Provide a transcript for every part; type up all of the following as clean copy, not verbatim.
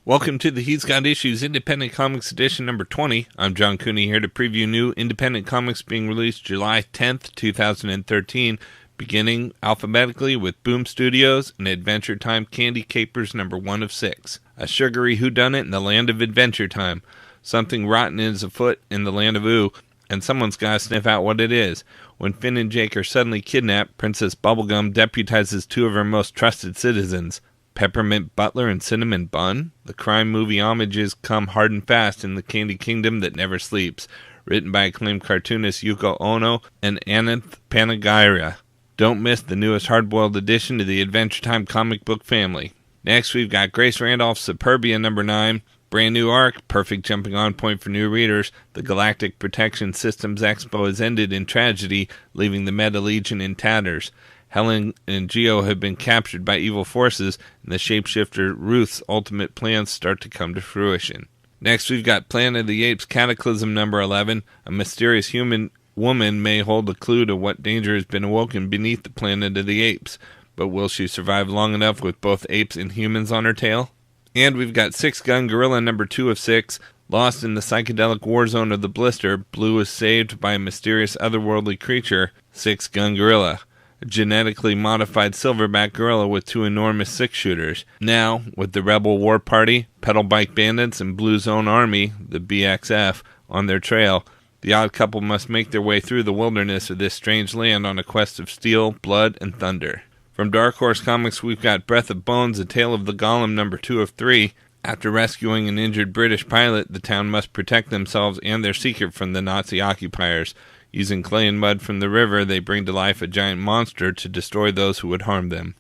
Welcome to the He's Got Issues Independent Comics Edition number 20. I'm John Cooney here to preview new independent comics being released July 10th, 2013, beginning alphabetically with Boom Studios and Adventure Time Candy Capers number 1 of 6. A sugary whodunit in the land of Adventure Time. Something rotten is afoot in the land of Ooh, and someone's gotta sniff out what it is. When Finn and Jake are suddenly kidnapped, Princess Bubblegum deputizes two of her most trusted citizens, Peppermint Butler and Cinnamon Bun. The crime movie homages come hard and fast in the Candy Kingdom that never sleeps. Written by acclaimed cartoonist Yuko Ono and Ananth Panagira. Don't miss the newest hard-boiled addition to the Adventure Time comic book family. Next, we've got Grace Randolph's Supurbia number 9. Brand new arc, perfect jumping on point for new readers. The Galactic Protection Systems Expo has ended in tragedy, leaving the Meta Legion in tatters. Helen and Geo have been captured by evil forces, and the shapeshifter Ruth's ultimate plans start to come to fruition. Next, we've got Planet of the Apes Cataclysm number 11. A mysterious human woman may hold a clue to what danger has been awoken beneath the Planet of the Apes, but will she survive long enough with both apes and humans on her tail? And we've got Six Gun Gorilla number 2 of 6. Lost in the psychedelic war zone of the Blister, Blue is saved by a mysterious otherworldly creature, Six Gun Gorilla, a genetically modified silverback gorilla with two enormous six-shooters. Now, with the Rebel War Party, Pedal Bike Bandits, and Blue's own army, the BXF, on their trail, the odd couple must make their way through the wilderness of this strange land on a quest of steel, blood, and thunder. From Dark Horse Comics, we've got Breath of Bones, A Tale of the Golem number 2 of 3. After rescuing an injured British pilot, the town must protect themselves and their secret from the Nazi occupiers. Using clay and mud from the river, they bring to life a giant monster to destroy those who would harm them.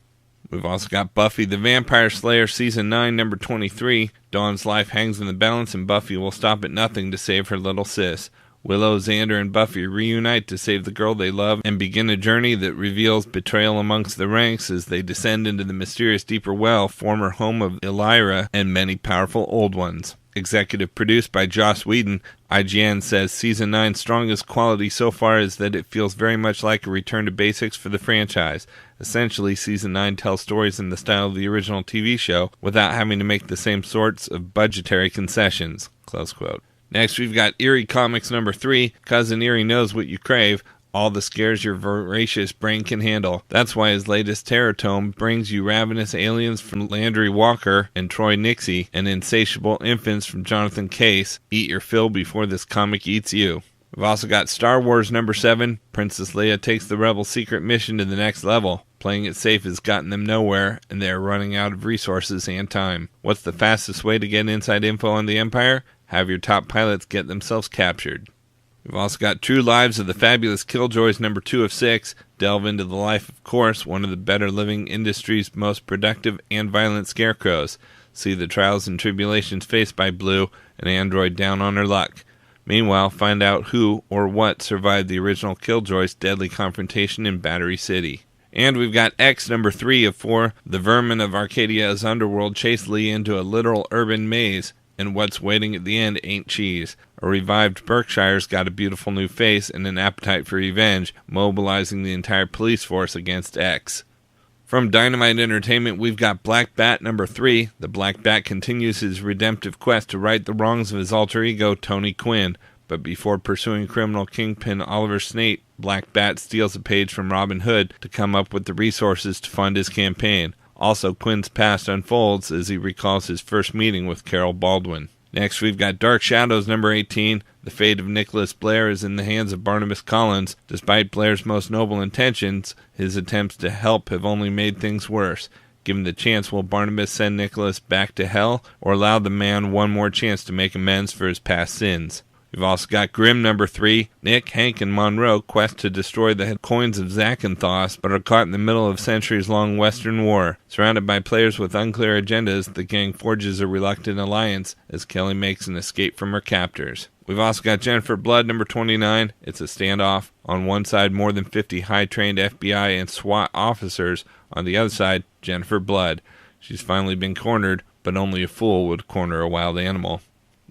We've also got Buffy the Vampire Slayer Season 9, number 23. Dawn's life hangs in the balance, and Buffy will stop at nothing to save her little sis. Willow, Xander, and Buffy reunite to save the girl they love and begin a journey that reveals betrayal amongst the ranks as they descend into the mysterious deeper well, former home of Elira and many powerful old ones. Executive produced by Joss Whedon, IGN says Season 9's strongest quality so far is that it feels very much like a return to basics for the franchise. Essentially, Season 9 tells stories in the style of the original TV show without having to make the same sorts of budgetary concessions. Close quote. Next, we've got Eerie Comics number 3. Cousin Eerie knows what you crave. All the scares your voracious brain can handle. That's why his latest terror tome brings you ravenous aliens from Landry Walker and Troy Nixie, and insatiable infants from Jonathan Case. Eat your fill before this comic eats you. We've also got Star Wars number 7. Princess Leia takes the Rebel secret mission to the next level. Playing it safe has gotten them nowhere, and they are running out of resources and time. What's the fastest way to get inside info on the Empire? Have your top pilots get themselves captured. We've also got True Lives of the Fabulous Killjoys number 2 of 6. Delve into the life of Course, one of the better living industry's most productive and violent scarecrows. See the trials and tribulations faced by Blue, an android down on her luck. Meanwhile, find out who or what survived the original Killjoys' deadly confrontation in Battery City. And we've got X number 3 of 4. The vermin of Arcadia's underworld chase Lee into a literal urban maze, and what's waiting at the end ain't cheese. A revived Berkshire's got a beautiful new face and an appetite for revenge, mobilizing the entire police force against X. From Dynamite Entertainment, we've got Black Bat number 3. The Black Bat continues his redemptive quest to right the wrongs of his alter ego, Tony Quinn. But before pursuing criminal kingpin Oliver Snate, Black Bat steals a page from Robin Hood to come up with the resources to fund his campaign. Also, Quinn's past unfolds as he recalls his first meeting with Carol Baldwin. Next, we've got Dark Shadows number 18. The fate of Nicholas Blair is in the hands of Barnabas Collins. Despite Blair's most noble intentions, his attempts to help have only made things worse. Given the chance, will Barnabas send Nicholas back to hell, or allow the man one more chance to make amends for his past sins? We've also got Grimm number 3. Nick, Hank, and Monroe quest to destroy the coins of Zakynthos, but are caught in the middle of centuries-long Western war. Surrounded by players with unclear agendas, the gang forges a reluctant alliance as Kelly makes an escape from her captors. We've also got Jennifer Blood number 29. It's a standoff. On one side, more than 50 high-trained FBI and SWAT officers. On the other side, Jennifer Blood. She's finally been cornered, but only a fool would corner a wild animal.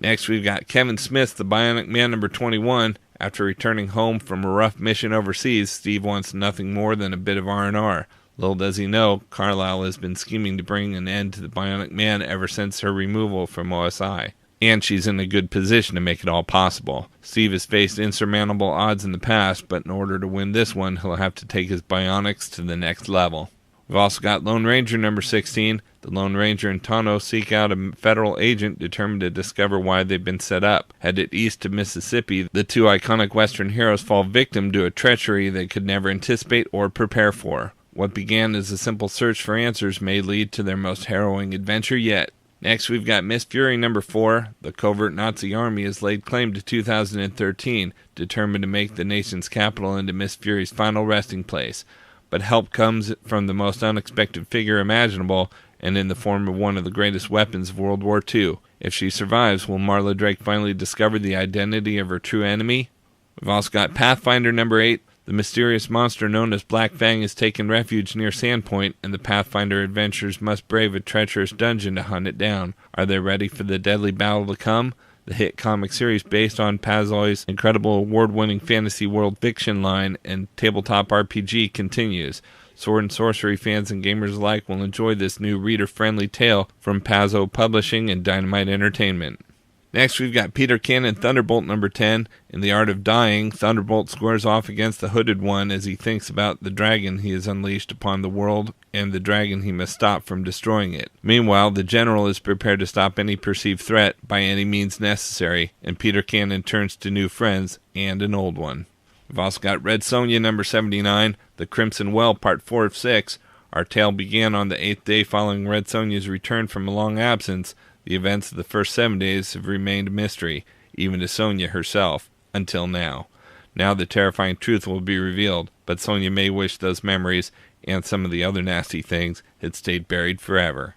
Next, we've got Kevin Smith, the Bionic Man number 21. After returning home from a rough mission overseas, Steve wants nothing more than a bit of R&R. Little does he know, Carlisle has been scheming to bring an end to the Bionic Man ever since her removal from OSI. And she's in a good position to make it all possible. Steve has faced insurmountable odds in the past, but in order to win this one, he'll have to take his bionics to the next level. We've also got Lone Ranger number 16. The Lone Ranger and Tano seek out a federal agent determined to discover why they've been set up. Headed east to Mississippi, the two iconic Western heroes fall victim to a treachery they could never anticipate or prepare for. What began as a simple search for answers may lead to their most harrowing adventure yet. Next, we've got Miss Fury number 4. The covert Nazi army has laid claim to 2013, determined to make the nation's capital into Miss Fury's final resting place. But help comes from the most unexpected figure imaginable, and in the form of one of the greatest weapons of World War II. If she survives, will Marla Drake finally discover the identity of her true enemy? We've also got Pathfinder number 8. The mysterious monster known as Black Fang has taken refuge near Sandpoint, and the Pathfinder adventurers must brave a treacherous dungeon to hunt it down. Are they ready for the deadly battle to come? The hit comic series based on Pazoy's incredible award-winning fantasy world fiction line and tabletop RPG continues. Sword and sorcery fans and gamers alike will enjoy this new reader-friendly tale from Pazzo Publishing and Dynamite Entertainment. Next, we've got Peter Cannon Thunderbolt number 10. In the Art of Dying, Thunderbolt squares off against the Hooded One as he thinks about the dragon he has unleashed upon the world and the dragon he must stop from destroying it. Meanwhile, the General is prepared to stop any perceived threat by any means necessary, and Peter Cannon turns to new friends and an old one. We've also got Red Sonja number 79, The Crimson Well, part 4 of 6. Our tale began on the 8th day following Red Sonja's return from a long absence. The events of the first 7 days have remained a mystery, even to Sonja herself, until now. Now the terrifying truth will be revealed, but Sonja may wish those memories, and some of the other nasty things, had stayed buried forever.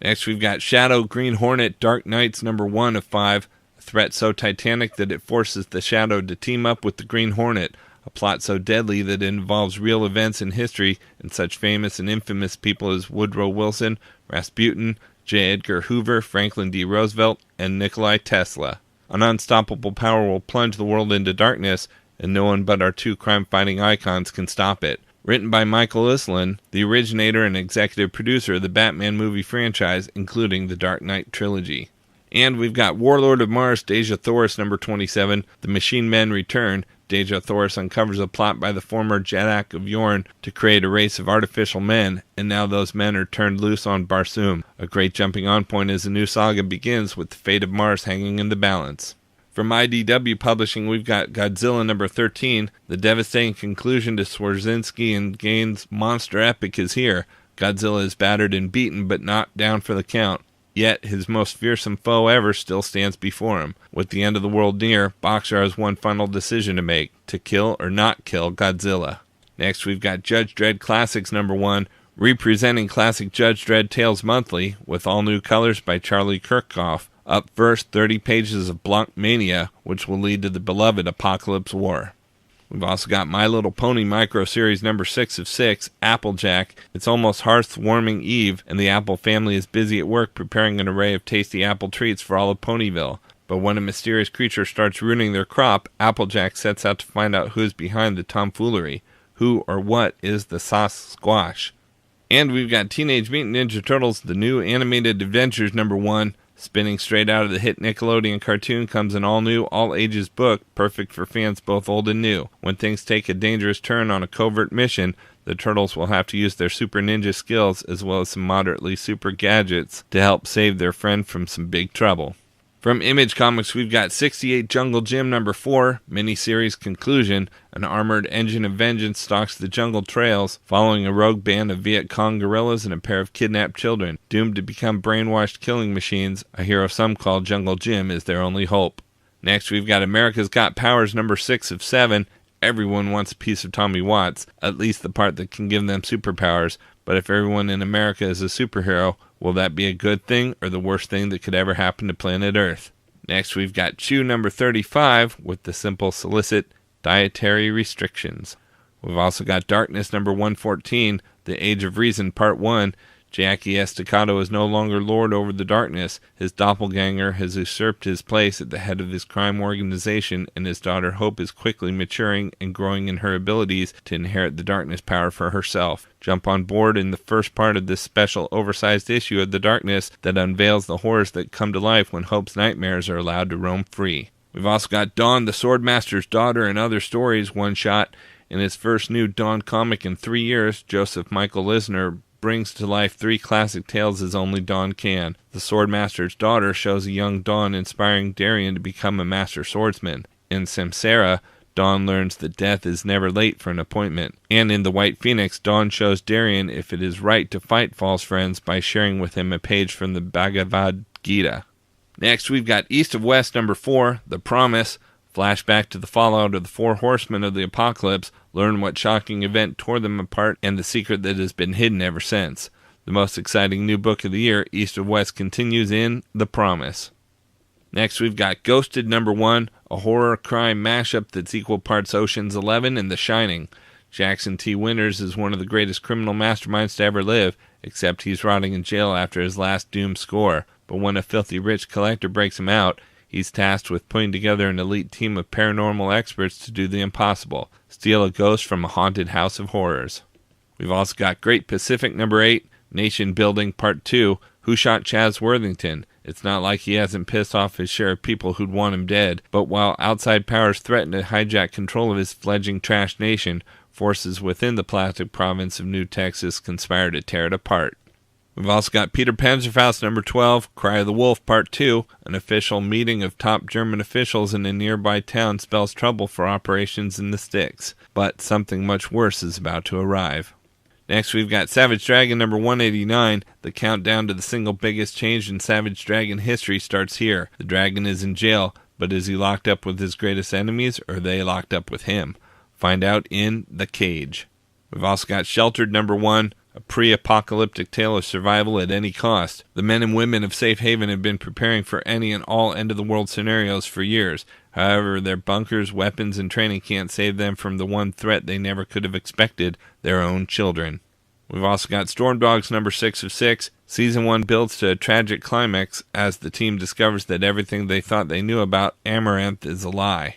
Next we've got Shadow Green Hornet Dark Knights number 1 of 5, a threat so titanic that it forces the Shadow to team up with the Green Hornet, a plot so deadly that it involves real events in history and such famous and infamous people as Woodrow Wilson, Rasputin, J. Edgar Hoover, Franklin D. Roosevelt, and Nikola Tesla. An unstoppable power will plunge the world into darkness, and no one but our two crime-fighting icons can stop it. Written by Michael Islin, the originator and executive producer of the Batman movie franchise, including the Dark Knight trilogy. And we've got Warlord of Mars, Dejah Thoris number 27, The Machine Men Return. Dejah Thoris uncovers a plot by the former Jeddak of Yorn to create a race of artificial men, and now those men are turned loose on Barsoom. A great jumping-on point as the new saga begins with the fate of Mars hanging in the balance. From IDW Publishing, we've got Godzilla number 13. The devastating conclusion to Swarzynski and Gaines' monster epic is here. Godzilla is battered and beaten, but not down for the count. Yet his most fearsome foe ever still stands before him. With the end of the world near, Boxer has one final decision to make, to kill or not kill Godzilla. Next we've got Judge Dredd Classics number 1, representing classic Judge Dredd Tales Monthly, with all new colors by Charlie Kirchhoff. Up first, 30 pages of Blanc Mania, which will lead to the beloved Apocalypse War. We've also got My Little Pony Micro Series number 6 of 6, Applejack. It's almost hearth-warming eve, and the Apple family is busy at work preparing an array of tasty apple treats for all of Ponyville. But when a mysterious creature starts ruining their crop, Applejack sets out to find out who's behind the tomfoolery. Who or what is the Sauce Squash? And we've got Teenage Mutant Ninja Turtles, The New Animated Adventures number 1. Spinning straight out of the hit Nickelodeon cartoon comes an all-new, all-ages book, perfect for fans both old and new. When things take a dangerous turn on a covert mission, the Turtles will have to use their super ninja skills as well as some moderately super gadgets to help save their friend from some big trouble. From Image Comics, we've got 68 Jungle Gym number 4, miniseries conclusion. An armored engine of vengeance stalks the jungle trails, following a rogue band of Viet Cong guerrillas and a pair of kidnapped children. Doomed to become brainwashed killing machines, a hero some call Jungle Jim is their only hope. Next, we've got America's Got Powers number 6 of 7. Everyone wants a piece of Tommy Watts, at least the part that can give them superpowers. But if everyone in America is a superhero, will that be a good thing or the worst thing that could ever happen to planet Earth? Next, we've got Chew number 35 with the simple solicit dietary restrictions. We've also got Darkness number 114, The Age of Reason part 1. Jackie Estacado is no longer lord over the darkness. His doppelganger has usurped his place at the head of his crime organization, and his daughter Hope is quickly maturing and growing in her abilities to inherit the darkness power for herself. Jump on board in the first part of this special oversized issue of The Darkness that unveils the horrors that come to life when Hope's nightmares are allowed to roam free. We've also got Dawn, the Swordmaster's Daughter, and Other Stories one-shot. In his first new Dawn comic in 3 years, Joseph Michael Lisner brings to life 3 classic tales as only Dawn can. The Swordmaster's Daughter shows a young Dawn inspiring Darien to become a master swordsman. In Samsara, Dawn learns that death is never late for an appointment. And in The White Phoenix, Dawn shows Darien if it is right to fight false friends by sharing with him a page from the Bhagavad Gita. Next, we've got East of West number 4, The Promise. Flashback to the fallout of the 4 horsemen of the apocalypse, learn what shocking event tore them apart and the secret that has been hidden ever since. The most exciting new book of the year, East of West, continues in The Promise. Next, we've got Ghosted number 1, a horror crime mashup that's equal parts Ocean's 11 and The Shining. Jackson T. Winters is one of the greatest criminal masterminds to ever live, except he's rotting in jail after his last doomed score. But when a filthy rich collector breaks him out, he's tasked with putting together an elite team of paranormal experts to do the impossible, steal a ghost from a haunted house of horrors. We've also got Great Pacific number 8, Nation Building Part 2, Who Shot Chaz Worthington? It's not like he hasn't pissed off his share of people who'd want him dead, but while outside powers threaten to hijack control of his fledgling trash nation, forces within the plastic province of New Texas conspire to tear it apart. We've also got Peter Panzerfaust number 12, Cry of the Wolf Part 2. An official meeting of top German officials in a nearby town spells trouble for operations in the sticks, but something much worse is about to arrive. Next, we've got Savage Dragon number 189. The countdown to the single biggest change in Savage Dragon history starts here. The dragon is in jail, but is he locked up with his greatest enemies, or are they locked up with him? Find out in The Cage. We've also got Sheltered number 1. A pre-apocalyptic tale of survival at any cost. The men and women of Safe Haven have been preparing for any and all end-of-the-world scenarios for years. However, their bunkers, weapons, and training can't save them from the one threat they never could have expected, their own children. We've also got Storm Dogs number 6 of 6. Season 1 builds to a tragic climax as the team discovers that everything they thought they knew about Amaranth is a lie.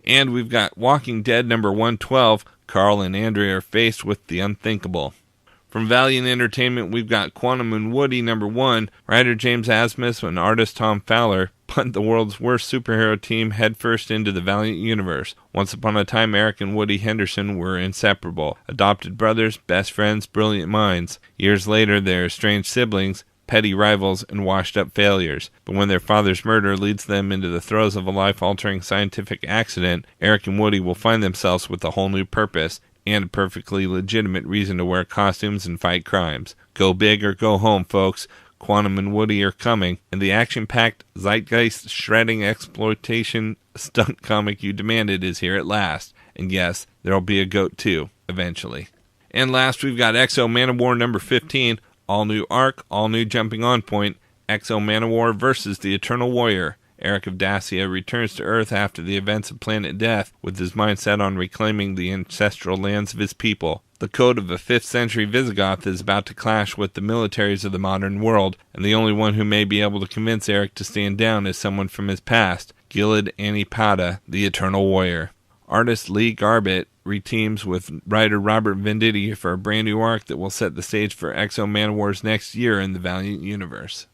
And we've got Walking Dead number 112. Carl and Andrea are faced with the unthinkable. From Valiant Entertainment, we've got Quantum and Woody number 1. Writer James Asmus and artist Tom Fowler punt the world's worst superhero team headfirst into the Valiant universe. Once upon a time, Eric and Woody Henderson were inseparable. Adopted brothers, best friends, brilliant minds. Years later, they're estranged siblings, petty rivals, and washed-up failures. But when their father's murder leads them into the throes of a life-altering scientific accident, Eric and Woody will find themselves with a whole new purpose and a perfectly legitimate reason to wear costumes and fight crimes. Go big or go home, folks. Quantum and Woody are coming, and the action-packed, zeitgeist-shredding exploitation stunt comic you demanded is here at last. And yes, there'll be a goat too, eventually. And last, we've got Exo Manowar number 15, all new arc, all new jumping on point, Exo Manowar versus the Eternal Warrior. Eric of Dacia returns to Earth after the events of Planet Death, with his mind set on reclaiming the ancestral lands of his people. The code of a 5th century Visigoth is about to clash with the militaries of the modern world, and the only one who may be able to convince Eric to stand down is someone from his past, Gilad Anipada, the Eternal Warrior. Artist Lee Garbett reteams with writer Robert Venditti for a brand new arc that will set the stage for Exo Manowar's next year in the Valiant universe.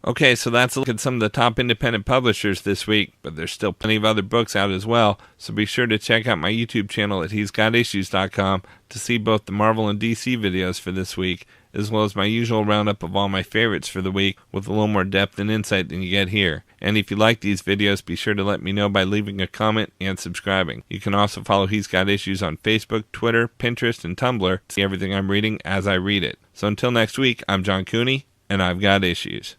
Okay, so that's a look at some of the top independent publishers this week, but there's still plenty of other books out as well, so be sure to check out my YouTube channel at he'sgotissues.com to see both the Marvel and DC videos for this week, as well as my usual roundup of all my favorites for the week with a little more depth and insight than you get here. And if you like these videos, be sure to let me know by leaving a comment and subscribing. You can also follow He's Got Issues on Facebook, Twitter, Pinterest, and Tumblr to see everything I'm reading as I read it. So until next week, I'm John Cooney, and I've got issues.